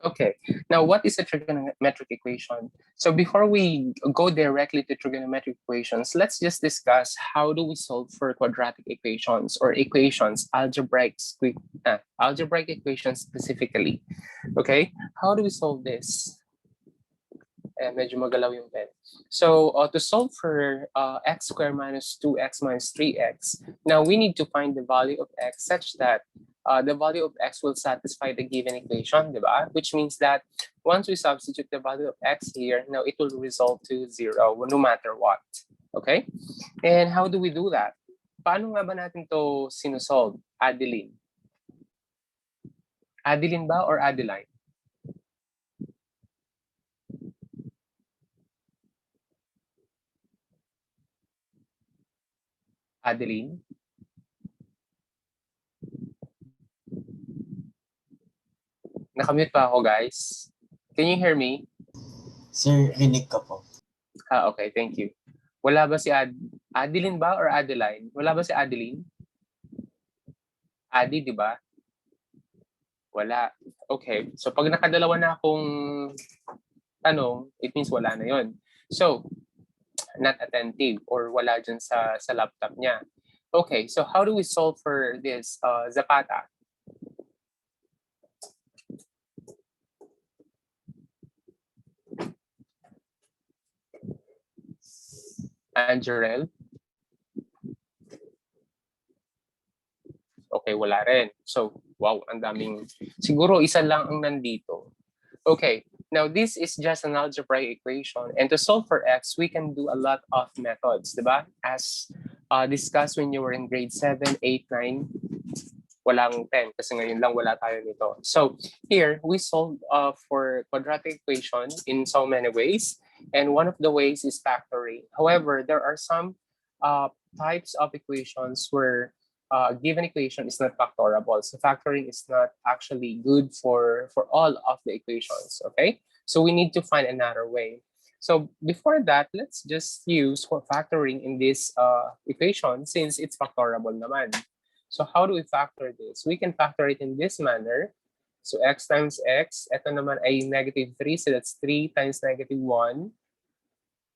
Okay, now what is a trigonometric equation? So before we go directly to trigonometric equations, let's just discuss how do we solve for quadratic equations or equations, algebraic equations specifically. Okay, how do we solve this? Medyo magalaw yung pen. So to solve for x squared minus 2x minus 3x, now we need to find the value of x such that the value of x will satisfy the given equation, diba? Which means that once we substitute the value of x here, now it will result to 0 no matter what. Okay? And how do we do that? Paano nga ba natin to sinusolve? Adeline. Adeline ba or Adeline? Adeline? Nakamute pa ako, guys. Can you hear me? Sir, rinig ka po. Okay, thank you. Wala ba si Adeline ba or Adeline? Wala ba si Adeline? Adi, di ba? Wala. Okay, so pag nakadalawa na akong tanong, it means wala na yon. So, not attentive or wala dyan sa laptop niya. Okay, so how do we solve for this Zapata? Angerel? Okay, wala rin. So, wow, ang daming. Siguro isa lang ang nandito. Okay, now this is just an algebraic equation. And to solve for x, we can do a lot of methods, diba? As discussed when you were in grade 7, 8, 9, walang 10 kasi ngayon lang wala tayo nito. So here, we solve for quadratic equation in so many ways. And one of the ways is factoring. However, there are some types of equations where a given equation is not factorable. So factoring is not actually good for all of the equations, okay? So we need to find another way. So before that, let's just use for factoring in this equation since it's factorable naman. So how do we factor this? We can factor it in this manner. So x times x, ito naman ay negative 3. So that's 3 times negative 1.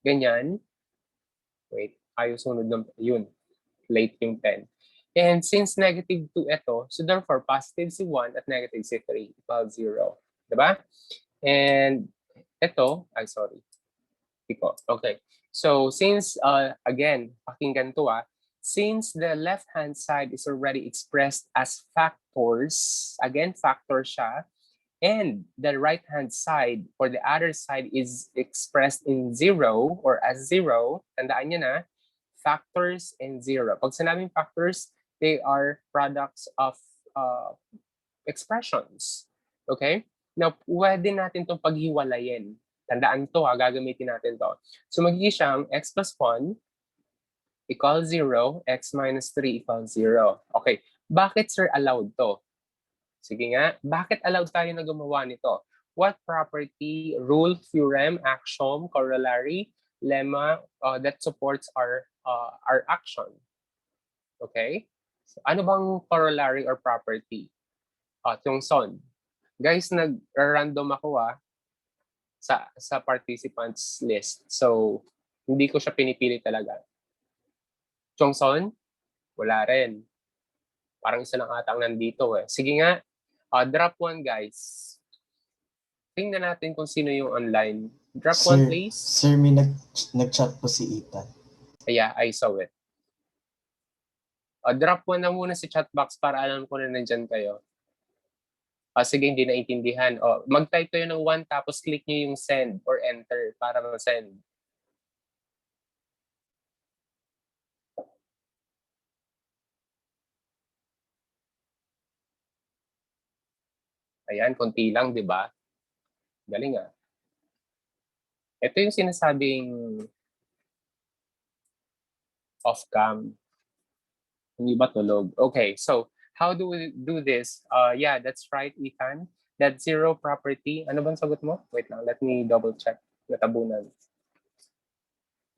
Ganyan. Wait, ayaw sunod ng yun. Late yung 10. And since negative 2 ito, so therefore positive si 1 at negative si 3 equals 0. Diba? And ito, sorry. Okay. So since, again, pakinggan to since the left-hand side is already expressed as factors, again, factor siya, and the right-hand side or the other side is expressed in 0 or as 0, tandaan nyo na, factors and 0. Pag sinabing factors, they are products of expressions. Okay? Now, pwede natin itong paghiwalayin. Tandaan to gagamitin natin to. So magiging siyang x plus 1 equals 0, x minus 3 equals 0. Okay, bakit sir allowed to? Sige nga, bakit allowed tayo na gumawa nito? What property, rule, theorem, axiom, corollary, lemma that supports our action? Okay? So, ano bang corollary or property? Tungson. Guys, nag-random ako sa participants list. So, hindi ko siya pinipili talaga. Chongson? Wala rin. Parang isa lang ata ang nandito Sige nga, drop 1 guys. Tingnan natin kung sino yung online. Drop 1 please. Sir, may nag-chat po si Ethan. Yeah, I saw it. Drop 1 na muna si chat box para alam ko na nandyan kayo. Sige, hindi naintindihan. Mag-type kayo ng 1 tapos click nyo yung send or enter para ma-send. Ayan, konti lang, di ba? Galing Ito yung sinasabing off-cam. Hindi ba tulog? Okay, so how do we do this? Yeah, that's right, Ethan. That 0 property. Ano bang sagot mo? Wait lang, let me double check. Natabunan.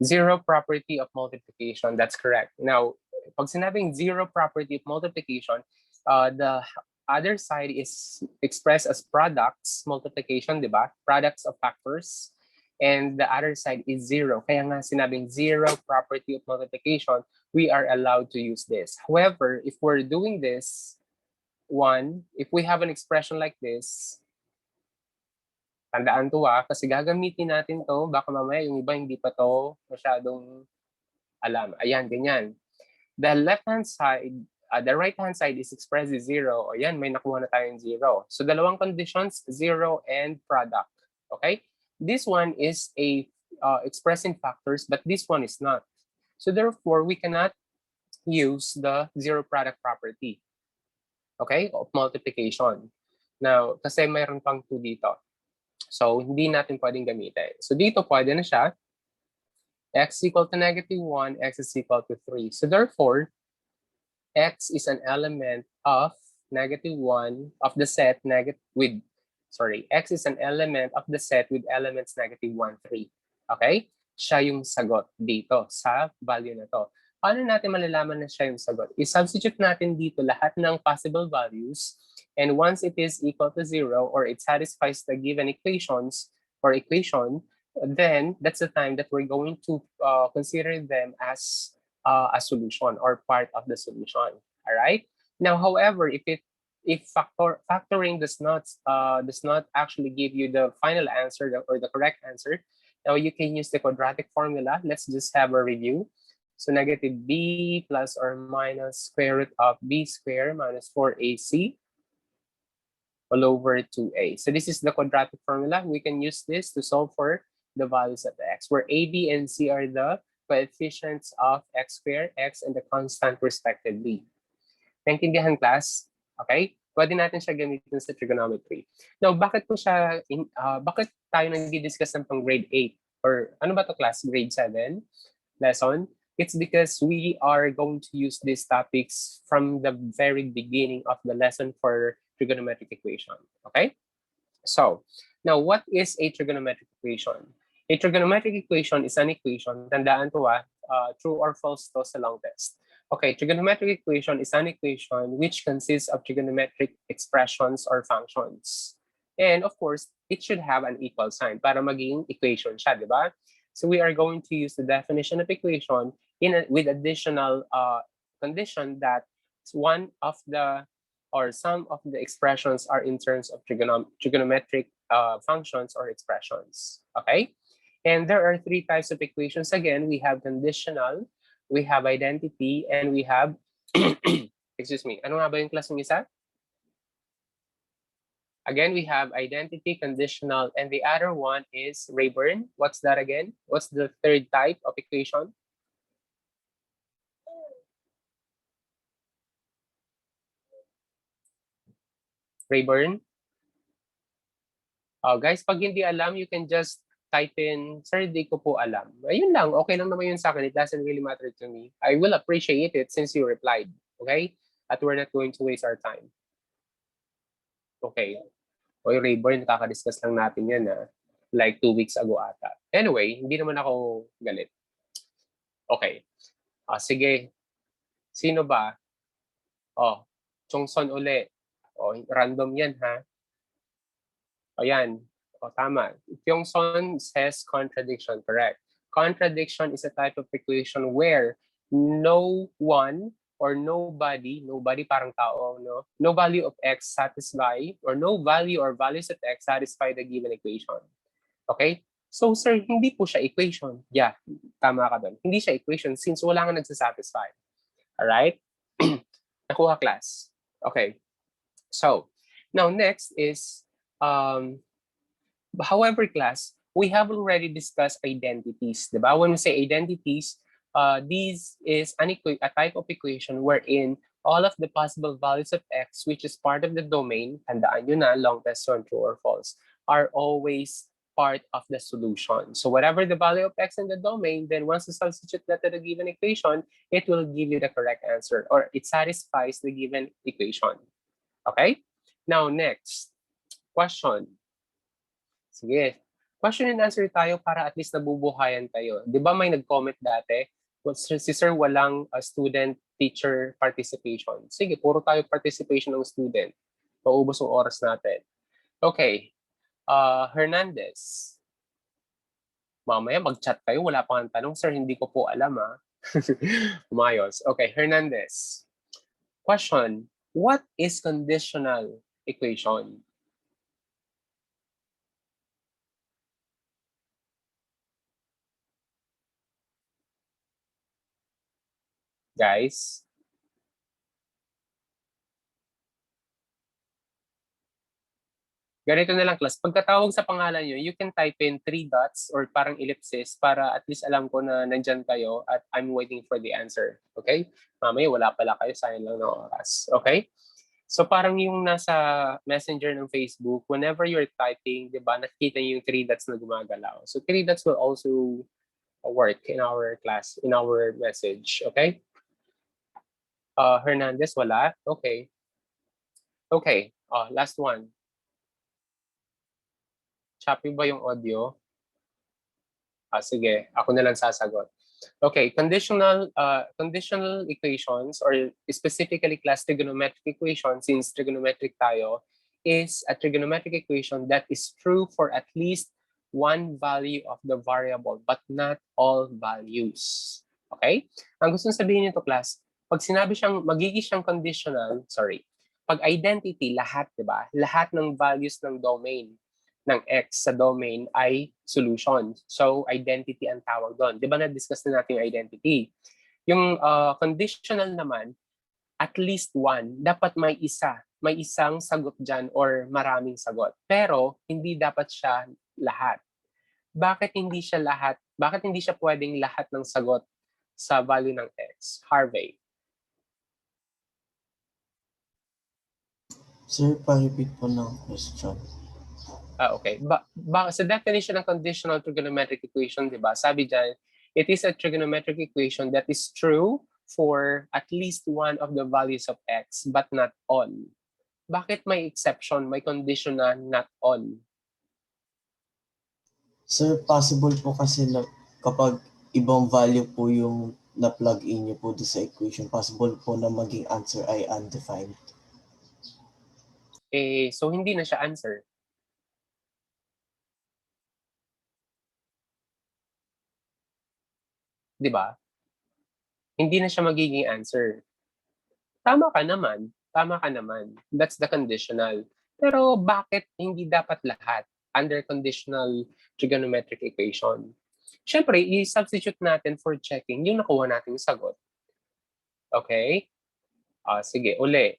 0 property of multiplication. That's correct. Now, pag sinabing 0 property of multiplication, the other side is expressed as products, multiplication, di ba? Products of factors. And the other side is zero. Kaya nga sinabing zero property of multiplication, we are allowed to use this. However, if we're doing this, if we have an expression like this, tandaan to kasi gagamitin natin to, baka mamaya yung iba hindi pa to masyadong alam. Ayan, ganyan. The left-hand side, the right-hand side is expressed as zero. O yan, may nakuha na tayong zero. So dalawang conditions, zero and product. Okay? This one is a expressing factors, but this one is not. So therefore, we cannot use the zero product property. Okay? Of multiplication. Now, kasi mayroon pang 2 dito. So, hindi natin pwedeng gamitin. So, dito pwede na siya. X equal to -1, x is equal to 3. So, therefore, x is an element of -1 of the set x is an element of the set with elements -1, 3. Okay? Siya yung sagot dito sa value na to. Paano natin malalaman na siya yung sagot? I-substitute natin dito lahat ng possible values, and once it is equal to 0 or it satisfies the given equations or equation, then that's the time that we're going to consider them as a solution or part of the solution. All right. Now, however, if factoring does not actually give you the final answer or the correct answer, now you can use the quadratic formula. Let's just have a review. So negative b plus or minus square root of b squared minus 4ac all over 2a. So this is the quadratic formula. We can use this to solve for the values of x, where a, b, and c are the coefficients of x squared, x, and the constant respectively. Naintindihan, class? Okay? Pwede natin siya gamitin sa trigonometry. Now, bakit tayo nag-discuss ng pang grade 8? Or ano ba to, class? Grade 7 lesson? It's because we are going to use these topics from the very beginning of the lesson for trigonometric equation. Okay? So, now what is a trigonometric equation? A trigonometric equation is an equation, tandaan to true or false to sa long test. Okay, trigonometric equation is an equation which consists of trigonometric expressions or functions. And of course, it should have an equal sign para maging equation siya, di ba? So we are going to use the definition of equation with additional condition that some of the expressions are in terms of trigonometric functions or expressions. Okay? And there are 3 types of equations. Again, we have conditional, we have identity, and we have, excuse me, ano nga ba yung klaseng isa? Again, we have identity, conditional, and the other one is Rayburn. What's that again? What's the 3rd type of equation? Rayburn? Guys, pag hindi alam, you can just type in, sir, di ko po alam. Ayun lang, okay lang naman yun sa akin. It doesn't really matter to me. I will appreciate it since you replied. Okay? At we're not going to waste our time. Okay. O yung Rayburn, nakaka-discuss lang natin yan like 2 weeks ago ata. Anyway, hindi naman ako galit. Okay. Sige. Sino ba? Chongson uli. Random yan, ha? Ayan. Tama. Pyongson says contradiction, correct. Contradiction is a type of equation where no one or nobody parang tao, no? No value of x satisfy, or no value or values of x satisfy the given equation. Okay? So, sir, hindi po siya equation. Yeah, tama ka doon. Hindi siya equation since wala nga nagsasatisfy. Alright? Nakuha, class. Okay. So, now next is, however, class, we have already discussed identities. Diba? When we say identities, this is a type of equation wherein all of the possible values of x, which is part of the domain, tandaan nyo na, long test on true or false, are always part of the solution. So whatever the value of x in the domain, then once you substitute that to the given equation, it will give you the correct answer, or it satisfies the given equation. Okay? Now, next question. Sige. Question and answer tayo para at least nabubuhayan tayo. Di ba may nag-comment dati? Si sir walang student-teacher participation. Sige, puro tayo participation ng student. Paubos ang oras natin. Okay. Hernandez. Mamaya mag-chat kayo. Wala pa kang tanong. Sir, hindi ko po alam ha. Umayos. Okay, Hernandez. Question. What is conditional equation? Guys? Ganito na lang, class. Pagkatawag sa pangalan nyo, you can type in 3 dots or parang ellipsis para at least alam ko na nandyan kayo at I'm waiting for the answer. Okay? Mamaya wala pala kayo, sayang lang ng oras. Okay? So parang yung nasa messenger ng Facebook, whenever you're typing, di ba, nakikita nyo yung 3 dots na gumagalaw. So 3 dots will also work in our class, in our message. Okay? Hernandez, wala? Okay. Okay. Last one. Choppy ba yung audio? Sige, ako na lang sasagot. Okay, conditional equations or specifically class trigonometric equation, since trigonometric tayo, is a trigonometric equation that is true for at least one value of the variable but not all values. Okay? Ang gusto sabihin nito, class, pag sinabi siyang magiging siyang conditional, pag identity, lahat, di ba? Lahat ng values ng domain ng X sa domain ay solution. So, identity ang tawag doon. Di ba na-discuss na natin yung identity? Yung conditional naman, at least one, dapat may isa. May isang sagot dyan or maraming sagot. Pero, hindi dapat siya lahat. Bakit hindi siya lahat? Bakit hindi siya pwedeng lahat ng sagot sa value ng X? Harvey. Sir, pa-repeat po ng question. Okay. Sa definition ng conditional trigonometric equation, di ba, sabi dyan, it is a trigonometric equation that is true for at least one of the values of X, but not all. Bakit may exception, may condition na not all? Sir, possible po kasi na kapag ibang value po yung na-plug in niyo po sa equation, possible po na maging answer ay undefined. So hindi na siya answer. Di ba? Hindi na siya magiging answer. Tama ka naman. Tama ka naman. That's the conditional. Pero bakit hindi dapat lahat under conditional trigonometric equation? Siyempre, i-substitute natin for checking yung nakuha nating sagot. Okay? Sige, uli.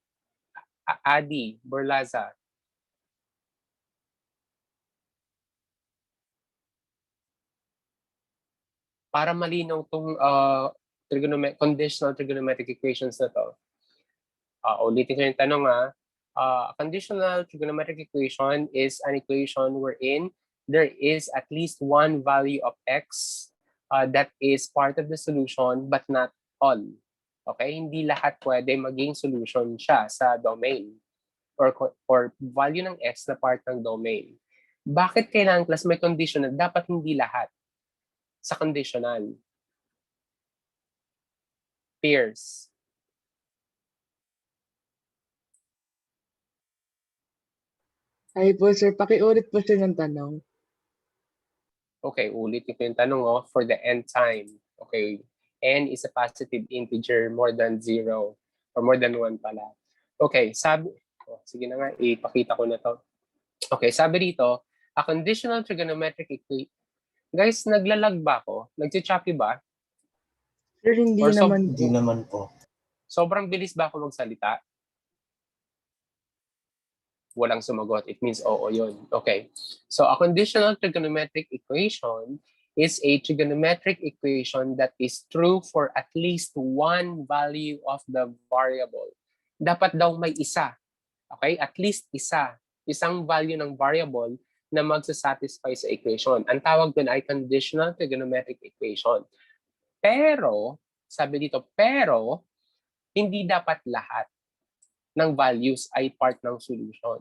Adi, Borlaza. Para malinaw itong conditional trigonometric equations na to. Ulitin ko yung tanong a conditional trigonometric equation is an equation wherein there is at least one value of x that is part of the solution but not all. Okay? Hindi lahat pwede maging solution siya sa domain or value ng x na part ng domain. Bakit kailangan class may condition na dapat hindi lahat sa conditional? Peers. Ay po sir, pakiulit po sir ng tanong. Okay, ulitin ko yung tanong for the n time. Okay, n is a positive integer more than 0 or more than 1 pala. Okay, sige na nga, ipakita ko na to. Okay, sabi dito, a conditional trigonometric equation. Guys, naglalag ba ako? Nagchichoppy ba? Sir, hindi Or naman Hindi po. naman po. Sobrang bilis ba ako magsalita? Walang sumagot. It means oo yun. Okay. So a conditional trigonometric equation is a trigonometric equation that is true for at least one value of the variable. Dapat daw may isa. Okay? At least isa. Isang value ng variable na magsasatisfy sa equation. Ang tawag doon ay conditional trigonometric equation. Pero, sabi dito, hindi dapat lahat ng values ay part ng solution.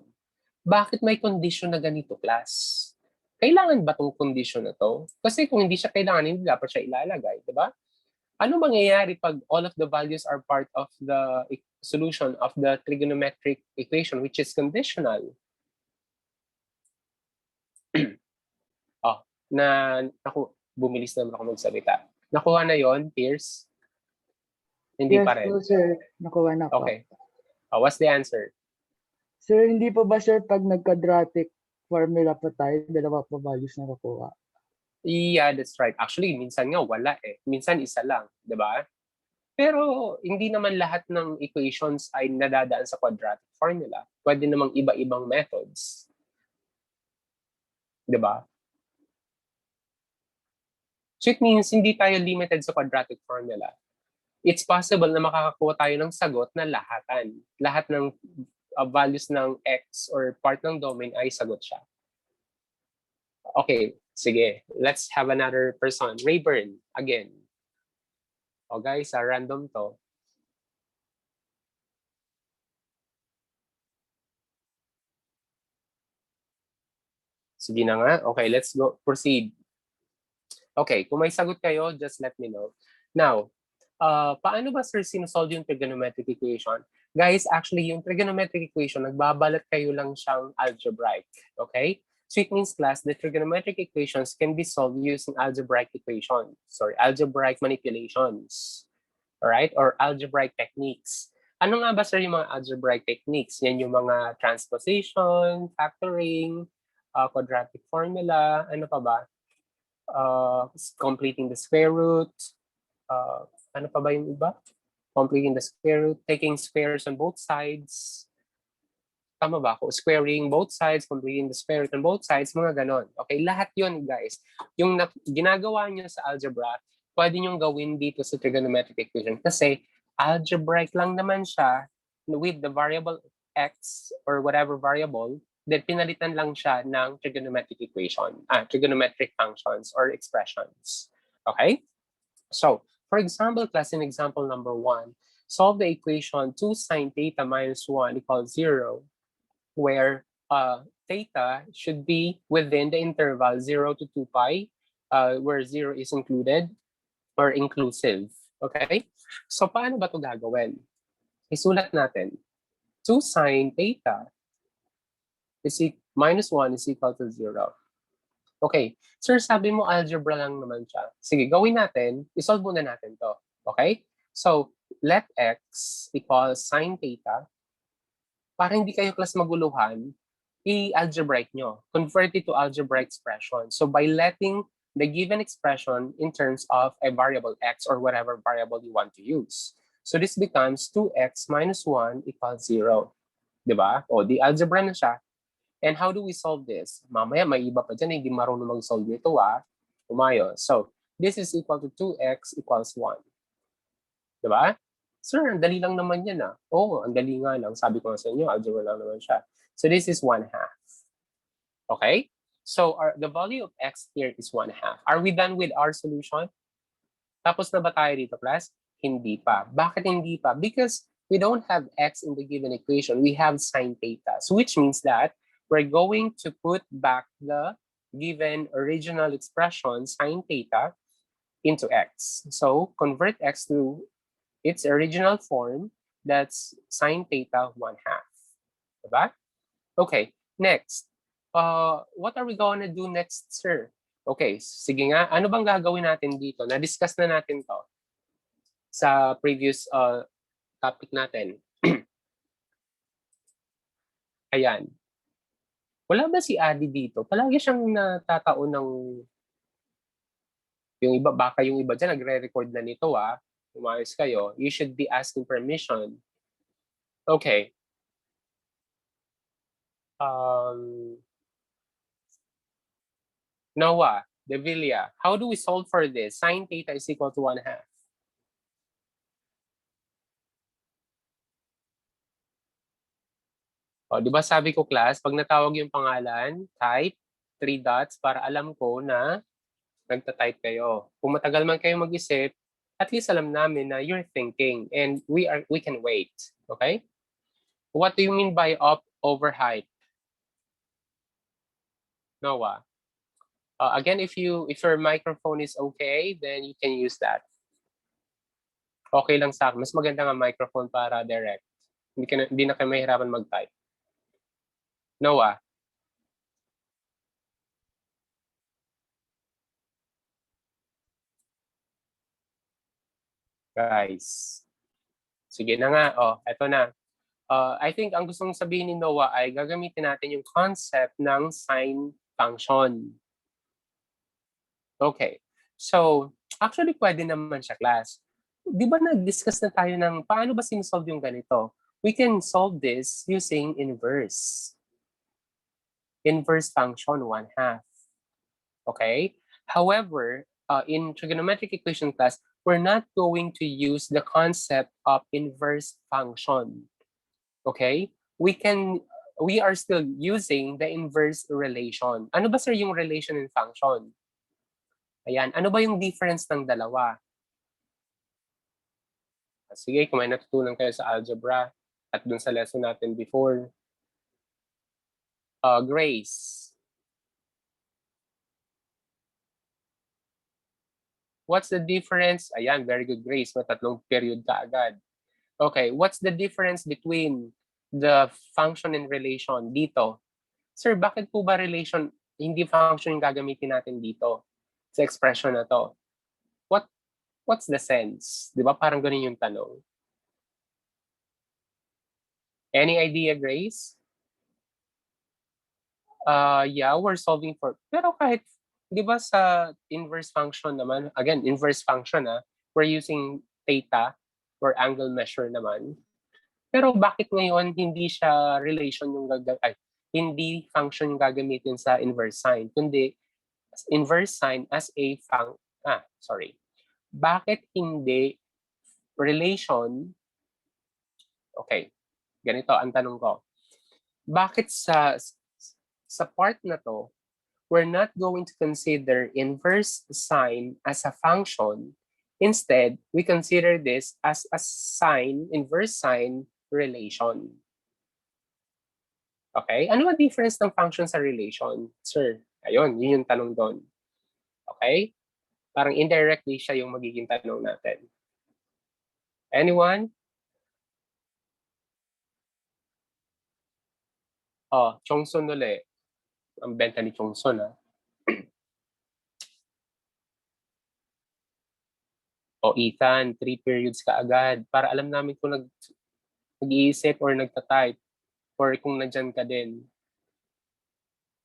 Bakit may condition na ganito, class? Kailangan ba itong condition na to? Kasi kung hindi siya kailangan, hindi dapat siya ilalagay, di ba? Ano mangyayari pag all of the values are part of the solution of the trigonometric equation, which is conditional. Oh, bumilis naman ako magsalita. Nakuha na yon, Pierce? Hindi Yes pa rin. po, sir. Nakuha na po. Okay. What's the answer? Sir, hindi po ba, sir, pag nag-quadratic formula po tayo, dalawa po values na nakuha? Yeah, that's right. Actually, minsan nga wala eh. Minsan isa lang, 'di ba? Pero hindi naman lahat ng equations ay nadadaan sa quadratic formula. Pwede namang iba-ibang methods. 'Di ba? So it means hindi tayo limited sa quadratic formula. It's possible na makakakuha tayo ng sagot na lahatan. Lahat ng values ng x or part ng domain ay sagot siya. Okay, sige. Let's have another person. Rayburn, again. O guys, random to. Sige na nga. Okay, let's go. Proceed. Okay, kung may sagot kayo, just let me know. Now, paano ba sir sinusolve yung trigonometric equation? Guys, actually, yung trigonometric equation, nagbabalat kayo lang siyang algebraic. Okay? So it means class, the trigonometric equations can be solved using algebraic manipulations. Alright? Or algebraic techniques. Ano nga ba sir yung mga algebraic techniques? Yan yung mga transposition, factoring, quadratic formula, ano pa ba? Completing the square root, ano pa ba yung iba? Completing the square root, taking squares on both sides. Tama ba ako? Squaring both sides, completing the square root on both sides, mga ganon. Okay, lahat yun guys. Yung ginagawa nyo sa algebra, pwede nyo gawin dito sa trigonometric equation kasi algebraic lang naman siya with the variable x or whatever variable, then pinalitan lang siya ng trigonometric equation, trigonometric functions or expressions. Okay? So, for example, class, in example number 1, solve the equation 2 sine theta minus 1 equals 0, where theta should be within the interval 0 to 2 pi, where 0 is included or inclusive. Okay? So, paano ba ito gagawin? Isulat natin. 2 sine theta is minus 1 is equal to 0. Okay. Sir, sabi mo algebra lang naman siya. Sige, gawin natin. Isolve muna natin to. Okay? So, let x equals sine theta. Para hindi kayo class maguluhan, i-algebraic nyo. Convert it to algebraic expression. So, by letting the given expression in terms of a variable x or whatever variable you want to use. So, this becomes 2x minus 1 equals 0. Diba? O, di algebra na siya. And how do we solve this? Mamaya may iba pa dyan, hindi marunong mag-solve nito Umayo. So, this is equal to 2x equals 1. Diba? Sir, ang dali lang naman yan Oo, ang dali nga lang. Sabi ko nga sa inyo, algebra lang naman siya. So, this is 1/2. Okay? So, the value of x here is 1/2. Are we done with our solution? Tapos na ba tayo dito, class? Hindi pa. Bakit hindi pa? Because we don't have x in the given equation. We have sine theta. So, which means that we're going to put back the given original expression, sine theta, into x. So, convert x to its original form, that's sine theta 1/2. Diba? Okay, next. What are we gonna do next, sir? Okay, sige nga. Ano bang gagawin natin dito? Na-discuss na natin to sa previous topic natin. Ayan. Wala ba si Adi dito? Palagi siyang natataon ng yung iba, baka yung iba dyan nagre-record na nito Umayos kayo. You should be asking permission. Okay. Noah, Devilla, how do we solve for this? Sine theta is equal to 1/2. O, di ba sabi ko, class, pag natawag yung pangalan, type 3 dots para alam ko na nagta-type kayo. Kung matagal man kayo mag-isip, at least alam namin na you're thinking and we can wait. Okay? What do you mean by up over height? Noah. Again, if your microphone is okay, then you can use that. Okay lang sa akin. Mas maganda nga microphone para direct. Hindi na kayo mahirapan mag-type. Noah? Guys. Sige na nga. Eto na. I think ang gustong sabihin ni Noah ay gagamitin natin yung concept ng sine function. Okay. So, actually pwede naman siya, class. Di ba nag-discuss na tayo ng paano ba sinosolve yung ganito? We can solve this using inverse. Inverse function 1/2. Okay? However, in trigonometric equation class, we're not going to use the concept of inverse function. Okay? We are still using the inverse relation. Ano ba sir yung relation and function? Ayan, ano ba yung difference ng dalawa? Sige, kung may natutunan kayo sa algebra at dun sa lesson natin before. Grace. What's the difference? Ayan, very good, Grace. May tatlong period ka agad. Okay, what's the difference between the function and relation dito? Sir, bakit po ba relation, hindi function yung gagamitin natin dito sa expression na to? What's the sense? Di ba parang ganun yung tanong? Any idea, Grace? Yeah, we're solving for, pero kahit, di ba sa inverse function naman, again, inverse function, we're using theta or angle measure naman. Pero bakit ngayon hindi siya relation yung hindi function yung gagamitin sa inverse sign, kundi inverse sign as a Bakit hindi relation? Okay, ganito ang tanong ko. Bakit sa part na to, we're not going to consider inverse sign as a function. Instead, we consider this as a sign, inverse sign relation. Okay? Ano ang difference ng function sa relation? Sir, ayun, yun yung tanong doon. Okay? Parang indirectly siya yung magiging tanong natin. Anyone? Chongson ulit. Ang benta ni Chongson, Ethan, 3 periods ka agad para alam namin kung nag-iisip or nagta-type or kung nandyan ka din.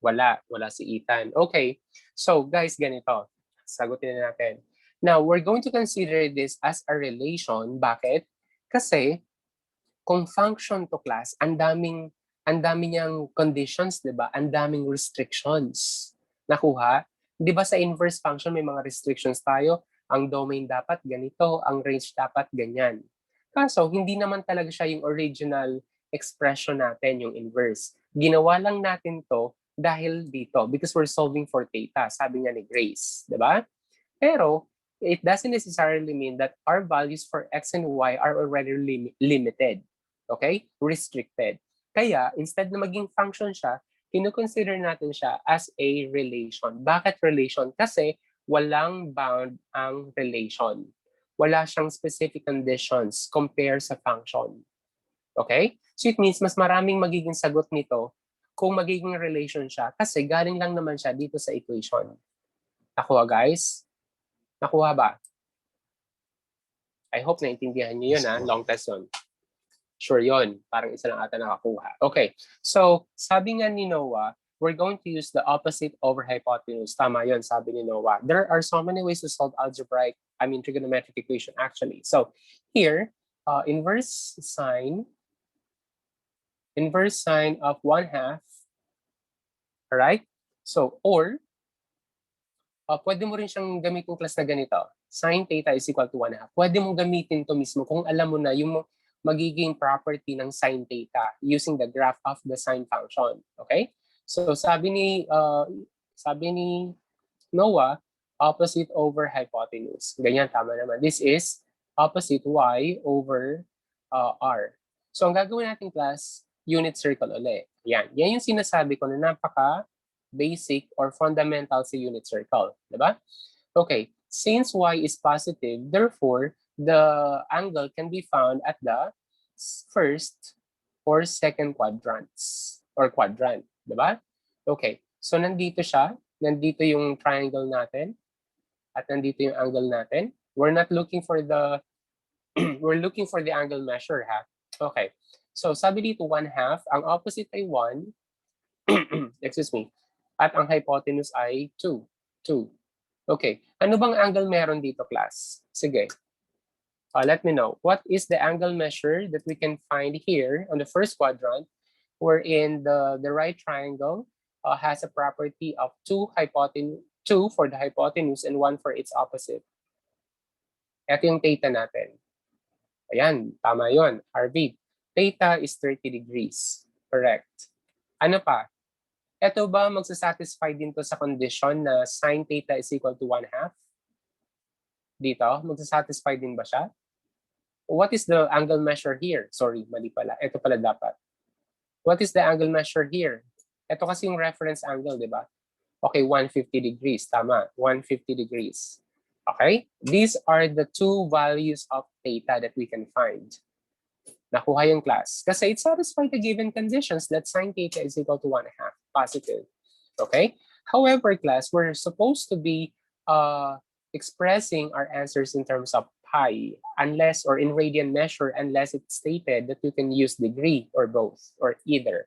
Wala si Ethan. Okay, so guys, ganito. Sagutin na natin. Now, we're going to consider this as a relation. Bakit? Kasi, kung function to class, ang daming niyang conditions, di ba? Ang daming restrictions. Nakuha? Di ba sa inverse function may mga restrictions tayo? Ang domain dapat ganito, ang range dapat ganyan. Kaso, hindi naman talaga siya yung original expression natin, yung inverse. Ginawa lang natin to dahil dito, because we're solving for theta, sabi nga ni Grace, di ba? Pero, it doesn't necessarily mean that our values for x and y are already limited. Okay? Restricted. Kaya, instead na maging function siya, kino-consider natin siya as a relation. Bakit relation? Kasi walang bound ang relation. Wala siyang specific conditions compare sa function. Okay? So it means mas maraming magiging sagot nito kung magiging relation siya kasi galing lang naman siya dito sa equation. Nakuha, guys? Nakuha ba? I hope naintindihan niyo yun, long test yun. Sure yun. Parang isa lang ata nakakuha. Okay. So, sabi nga ni Noah, we're going to use the opposite over hypotenuse. Tama yun, sabi ni Noah. There are so many ways to solve trigonometric equation actually. So, here, inverse sign of 1/2. Alright? So, or, pwede mo rin siyang gamitin class na ganito. Sin theta is equal to 1/2. Pwede mong gamitin to mismo kung alam mo na yung magiging property ng sin theta using the graph of the sine function. Okay? So, sabi ni Noah, opposite over hypotenuse. Ganyan, tama naman. This is opposite y over r. So, ang gagawin natin class, unit circle ulit. Yan yung sinasabi ko na napaka-basic or fundamental sa unit circle. Diba? Okay, since y is positive, therefore, the angle can be found at the first or second quadrants or quadrant, di ba? Okay, so nandito siya, nandito yung triangle natin at nandito yung angle natin. We're not looking for the we're looking for the angle measure, ha? Okay. So sabi dito 1/2, ang opposite ay 1. Excuse me. At ang hypotenuse ay 2. 2. Okay. Ano bang angle meron dito, class? Sige. Let me know. What is the angle measure that we can find here on the first quadrant, wherein the right triangle has a property of 2 for the hypotenuse and 1 for its opposite. Ito yung theta natin. Ayan, tama yon, Harvey. Theta is 30 degrees. Correct. Ano pa? Ito ba magsasatisfy din to sa condition na sine theta is equal to 1/2? Dito, magsasatisfy din ba siya? What is the angle measure here? Sorry, mali pala. Ito pala dapat. What is the angle measure here? Ito kasi yung reference angle, di ba? Okay, 150 degrees. Tama, 150 degrees. Okay? These are the two values of theta that we can find. Nakuha yung class. Kasi it satisfies the given conditions that sine theta is equal to 1/2, positive. Okay? However, class, we're supposed to be expressing our answers in terms of pi, unless, or in radian measure, unless it's stated that you can use degree or both, or either.